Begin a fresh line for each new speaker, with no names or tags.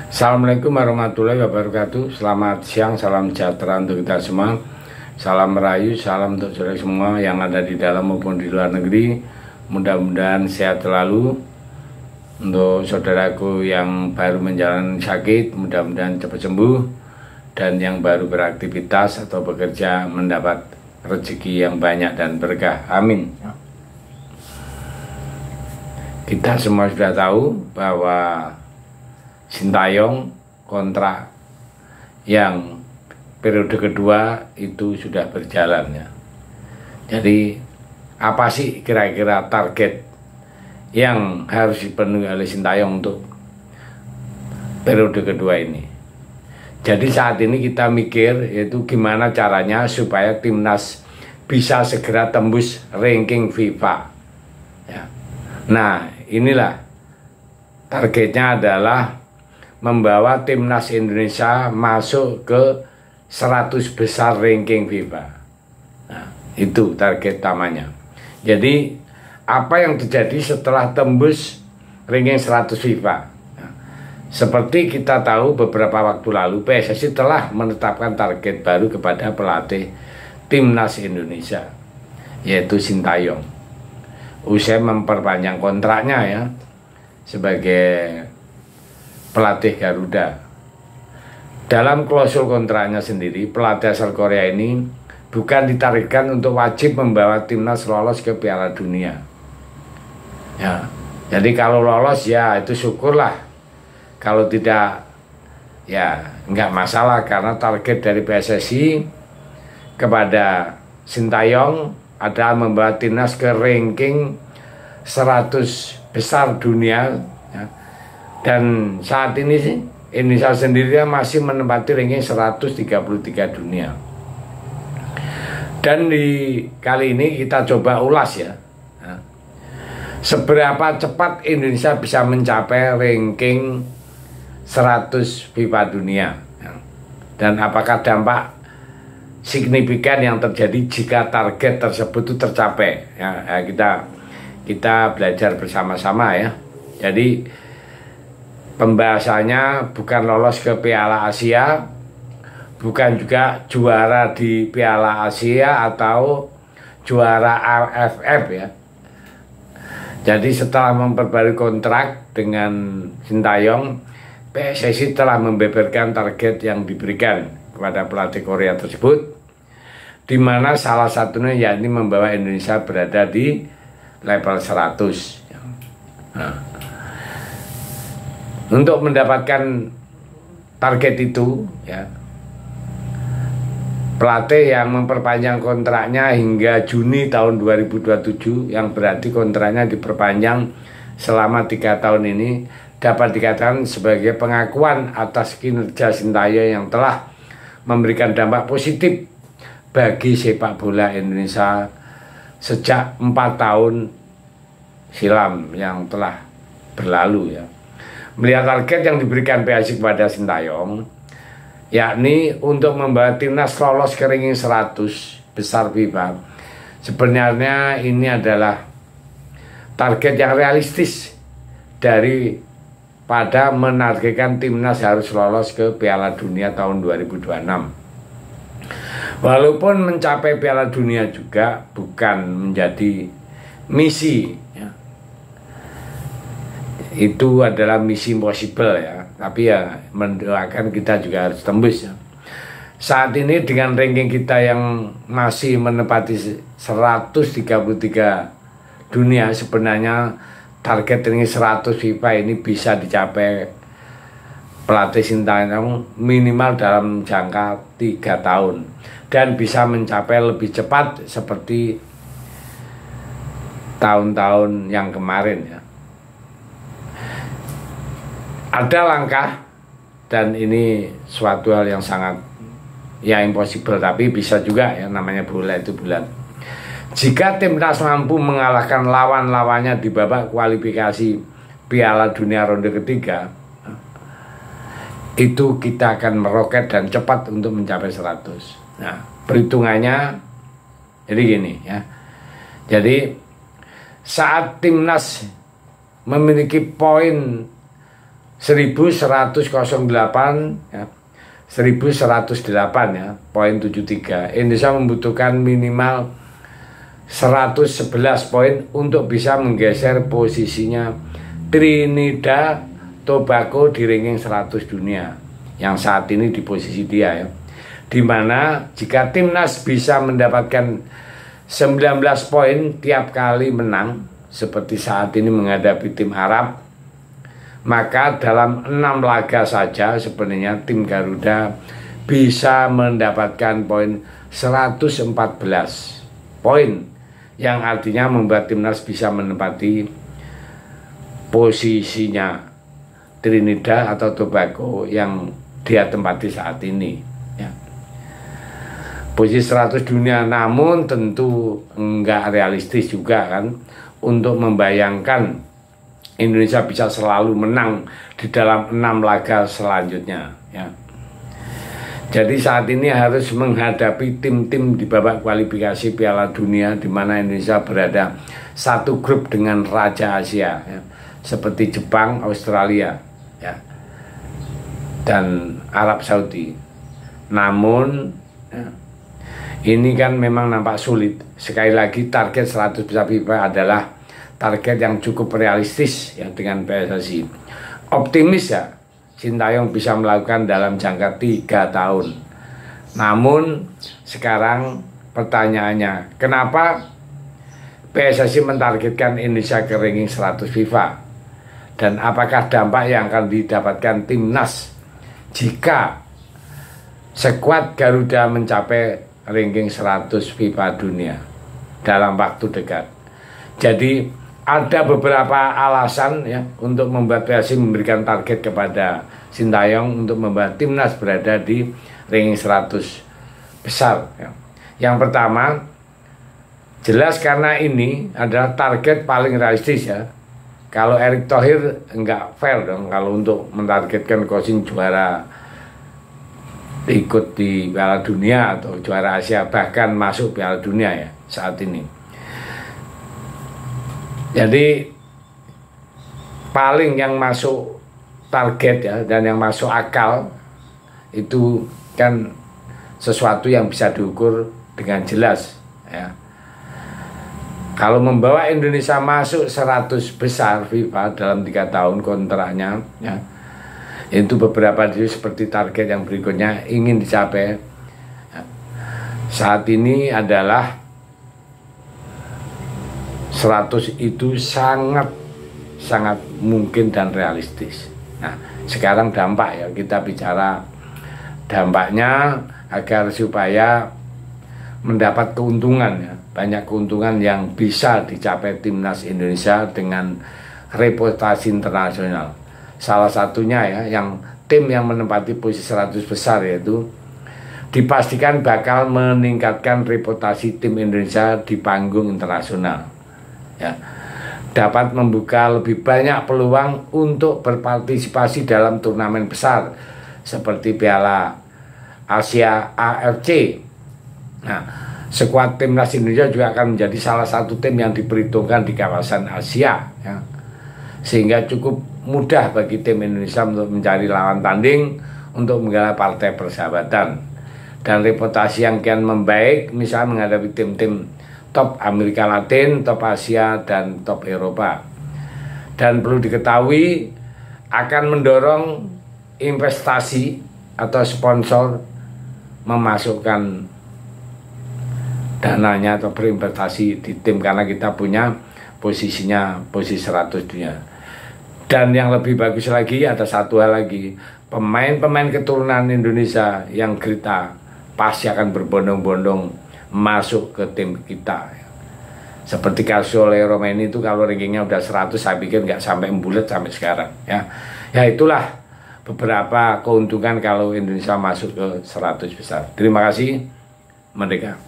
Assalamualaikum warahmatullahi wabarakatuh. Selamat siang, salam sejahtera untuk kita semua. Salam merayu, salam untuk saudara semua yang ada di dalam maupun di luar negeri. Mudah-mudahan sehat selalu. Untuk saudaraku yang baru menjalani sakit, mudah-mudahan cepat sembuh. Dan yang baru beraktivitas atau bekerja mendapat rezeki yang banyak dan berkah. Amin. Kita semua sudah tahu bahwa Sintayong kontrak yang periode kedua itu sudah berjalan ya. Jadi apa sih kira-kira target yang harus dipenuhi oleh Sintayong untuk periode kedua ini? Jadi saat ini kita mikir yaitu gimana caranya supaya timnas bisa segera tembus ranking FIFA ya. Nah inilah targetnya adalah membawa timnas Indonesia masuk ke 100 besar ranking FIFA. Nah, itu target utamanya. Jadi apa yang terjadi setelah tembus ranking 100 FIFA? Nah, seperti kita tahu beberapa waktu lalu PSSI telah menetapkan target baru kepada pelatih timnas Indonesia, yaitu Sintayong. Usai memperpanjang kontraknya ya sebagai pelatih Garuda. Dalam klausul kontraknya sendiri, pelatih asal Korea ini bukan ditargetkan untuk wajib membawa timnas lolos ke Piala Dunia. Ya, jadi kalau lolos ya itu syukurlah. Kalau tidak ya nggak masalah karena target dari PSSI kepada Sintayong adalah membawa timnas ke ranking 100 besar dunia. Ya. Dan saat ini sih Indonesia sendiri masih menempati ranking 133 dunia. Dan di kali ini kita coba ulas ya, seberapa cepat Indonesia bisa mencapai ranking 100 FIFA dunia, dan apakah dampak signifikan yang terjadi jika target tersebut itu tercapai ya, kita belajar bersama-sama ya. Jadi pembahasannya bukan lolos ke Piala Asia, bukan juga juara di Piala Asia atau juara AFF ya. Jadi setelah memperbarui kontrak dengan Sintayong, PSSI telah membeberkan target yang diberikan kepada pelatih Korea tersebut, di mana salah satunya yakni membawa Indonesia berada di level 100. Nah, untuk mendapatkan target itu ya, pelatih yang memperpanjang kontraknya hingga Juni tahun 2027, yang berarti kontraknya diperpanjang selama 3 tahun ini, dapat dikatakan sebagai pengakuan atas kinerja Sintayong yang telah memberikan dampak positif bagi sepak bola Indonesia sejak 4 tahun silam yang telah berlalu ya. Melihat target yang diberikan PSSI kepada Sintayong, yakni untuk membawa timnas lolos ke ranking 100 besar FIFA, sebenarnya ini adalah target yang realistis daripada menargetkan timnas harus lolos ke Piala Dunia tahun 2026. Walaupun mencapai Piala Dunia juga bukan menjadi misi ya. Itu adalah misi impossible ya, tapi ya mendoakan kita juga harus tembus ya. Saat ini dengan ranking kita yang masih menempati 133 dunia, sebenarnya target ranking 100 FIFA ini bisa dicapai pelatih Sintayong minimal dalam jangka 3 tahun dan bisa mencapai lebih cepat seperti tahun-tahun yang kemarin ya. Ada langkah, dan ini suatu hal yang sangat ya impossible, tapi bisa juga ya, namanya bola itu bulat. Jika timnas mampu mengalahkan lawan-lawannya di babak kualifikasi Piala Dunia ronde ketiga, itu kita akan meroket dan cepat untuk mencapai 100. Nah, perhitungannya jadi gini ya. Jadi, saat timnas memiliki poin 1108 ya, 1108 ya, poin 73. Indonesia membutuhkan minimal 111 poin untuk bisa menggeser posisinya Trinidad Tobago di ranking 100 dunia yang saat ini di posisi dia ya. Dimana jika timnas bisa mendapatkan 19 poin tiap kali menang seperti saat ini menghadapi tim Arab, maka dalam 6 laga saja sebenarnya tim Garuda bisa mendapatkan poin 114 poin, yang artinya membuat timnas bisa menempati posisinya Trinidad atau Tobago yang dia tempati saat ini ya. Posisi 100 dunia, namun tentu enggak realistis juga kan untuk membayangkan Indonesia bisa selalu menang di dalam 6 laga selanjutnya ya. Jadi saat ini harus menghadapi tim-tim di babak kualifikasi Piala Dunia, di mana Indonesia berada satu grup dengan Raja Asia ya, seperti Jepang, Australia ya, dan Arab Saudi. Namun ya, ini kan memang nampak sulit. Sekali lagi target 100 besar FIFA adalah target yang cukup realistis ya dengan PSSI. Optimis ya Sintayong bisa melakukan dalam jangka 3 tahun. Namun sekarang pertanyaannya, kenapa PSSI mentargetkan Indonesia ke ranking 100 FIFA? Dan apakah dampak yang akan didapatkan timnas jika skuad Garuda mencapai ranking 100 FIFA dunia dalam waktu dekat? Jadi ada beberapa alasan ya untuk membuat PSSI memberikan target kepada Sintayong untuk membuat timnas berada di ranking 100 besar ya. Yang pertama, jelas karena ini adalah target paling realistis ya. Kalau Erick Thohir enggak fair dong kalau untuk mentargetkan Kosin juara ikut di Piala Dunia atau juara Asia, bahkan masuk Piala Dunia ya saat ini. Jadi paling yang masuk target ya dan yang masuk akal itu kan sesuatu yang bisa diukur dengan jelas ya. Kalau membawa Indonesia masuk 100 besar FIFA dalam 3 tahun kontraknya ya, itu beberapa diri seperti target yang berikutnya ingin dicapai ya. Saat ini adalah 100 itu sangat mungkin dan realistis. Nah, sekarang dampak ya, kita bicara dampaknya agar supaya mendapat keuntungan ya, banyak keuntungan yang bisa dicapai timnas Indonesia dengan reputasi internasional. Salah satunya ya, yang tim yang menempati posisi 100 besar yaitu dipastikan bakal meningkatkan reputasi tim Indonesia di panggung internasional. Ya, dapat membuka lebih banyak peluang untuk berpartisipasi dalam turnamen besar seperti Piala Asia AFC. Nah, skuad timnas Indonesia juga akan menjadi salah satu tim yang diperhitungkan di kawasan Asia ya. Sehingga cukup mudah bagi tim Indonesia untuk mencari lawan tanding untuk menggelar partai persahabatan. Dan reputasi yang kian membaik misalnya menghadapi tim-tim top Amerika Latin, top Asia, dan top Eropa. Dan perlu diketahui akan mendorong investasi atau sponsor memasukkan dananya atau berinvestasi di tim karena kita punya posisinya posisi 100 dunia. Dan yang lebih bagus lagi ada satu hal lagi, pemain-pemain keturunan Indonesia yang gritah pasti akan berbondong-bondong masuk ke tim kita ya. Seperti Calciole Romeni itu kalau rankingnya udah 100 saya pikir nggak sampai bulat sampai sekarang ya. Ya itulah beberapa keuntungan kalau Indonesia masuk ke 100 besar. Terima kasih. Merdeka.